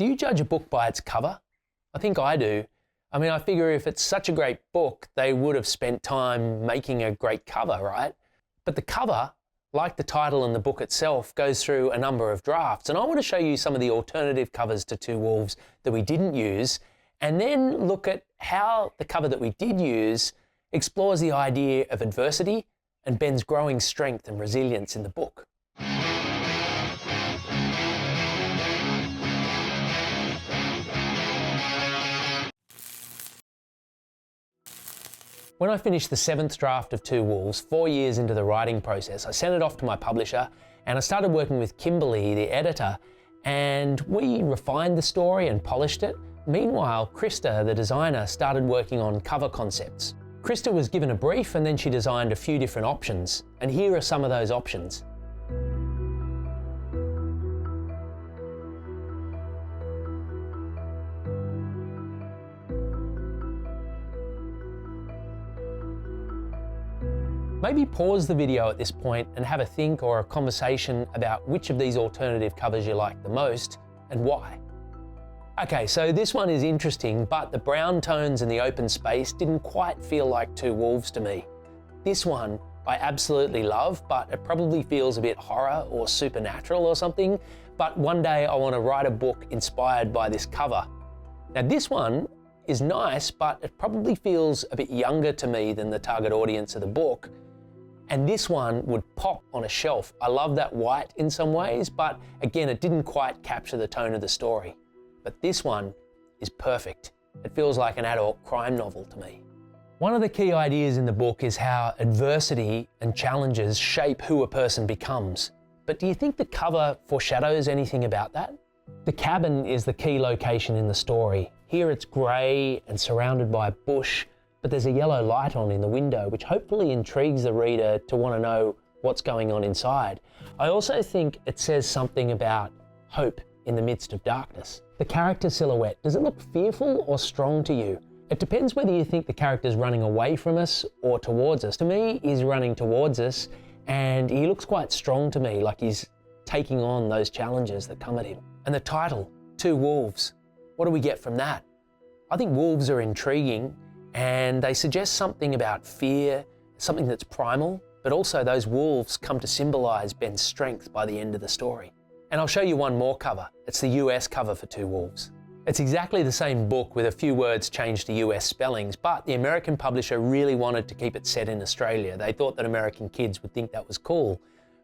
Do you judge a book by its cover? I think I do. I mean, I figure if it's such a great book, they would have spent time making a great cover, right? But the cover, like the title and the book itself, goes through a number of drafts. And I want to show you some of the alternative covers to Two Wolves that we didn't use, and then look at how the cover that we did use explores the idea of adversity and Ben's growing strength and resilience in the book. When I finished the 7th draft of Two Wolves, 4 years into the writing process, I sent it off to my publisher and I started working with Kimberly, the editor, and we refined the story and polished it. Meanwhile, Krista, the designer, started working on cover concepts. Krista was given a brief and then she designed a few different options, and here are some of those options. Maybe pause the video at this point and have a think or a conversation about which of these alternative covers you like the most and why. Okay, so this one is interesting, but the brown tones and the open space didn't quite feel like Two Wolves to me. This one I absolutely love, but it probably feels a bit horror or supernatural or something, but one day I want to write a book inspired by this cover. Now this one is nice, but it probably feels a bit younger to me than the target audience of the book. And this one would pop on a shelf. I love that white in some ways, but again, it didn't quite capture the tone of the story. But this one is perfect. It feels like an adult crime novel to me. One of the key ideas in the book is how adversity and challenges shape who a person becomes. But do you think the cover foreshadows anything about that? The cabin is the key location in the story. Here it's grey and surrounded by bush, but there's a yellow light on in the window, which hopefully intrigues the reader to want to know what's going on inside. I also think it says something about hope in the midst of darkness. The character silhouette, does it look fearful or strong to you? It depends whether you think the character's running away from us or towards us. To me, he's running towards us, and he looks quite strong to me, like he's taking on those challenges that come at him. And the title, Two Wolves, what do we get from that? I think wolves are intriguing, and they suggest something about fear, something that's primal, but also those wolves come to symbolize Ben's strength by the end of the story. And I'll show you one more cover. It's the US cover for Two Wolves. It's exactly the same book with a few words changed to US spellings, but the American publisher really wanted to keep it set in Australia. They thought that American kids would think that was cool,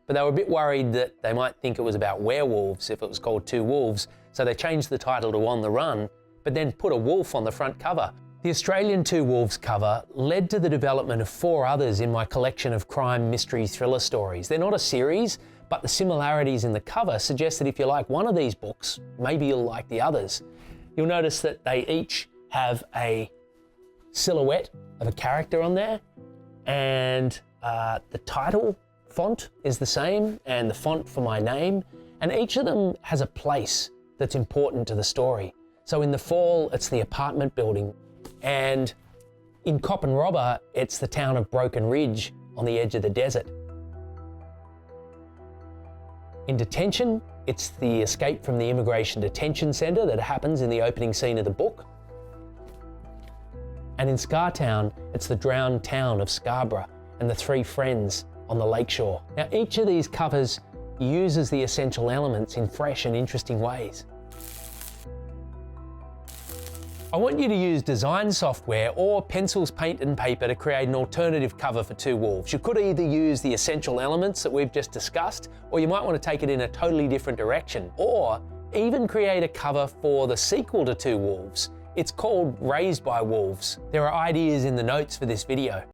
but they were a bit worried that they might think it was about werewolves if it was called Two Wolves, so they changed the title to On the Run, but then put a wolf on the front cover. The Australian Two Wolves cover led to the development of 4 others in my collection of crime, mystery, thriller stories. They're not a series, but the similarities in the cover suggest that if you like one of these books, maybe you'll like the others. You'll notice that they each have a silhouette of a character on there, and the title font is the same, and the font for my name, and each of them has a place that's important to the story. So in the fall, it's the apartment building, and in Cop and Robber, it's the town of Broken Ridge on the edge of the desert. In Detention, it's the escape from the immigration detention centre that happens in the opening scene of the book. And in Scartown, it's the drowned town of Scarborough and the 3 friends on the lakeshore. Now, each of these covers uses the essential elements in fresh and interesting ways. I want you to use design software or pencils, paint and paper to create an alternative cover for Two Wolves. You could either use the essential elements that we've just discussed, or you might want to take it in a totally different direction, or even create a cover for the sequel to Two Wolves. It's called Raised by Wolves. There are ideas in the notes for this video.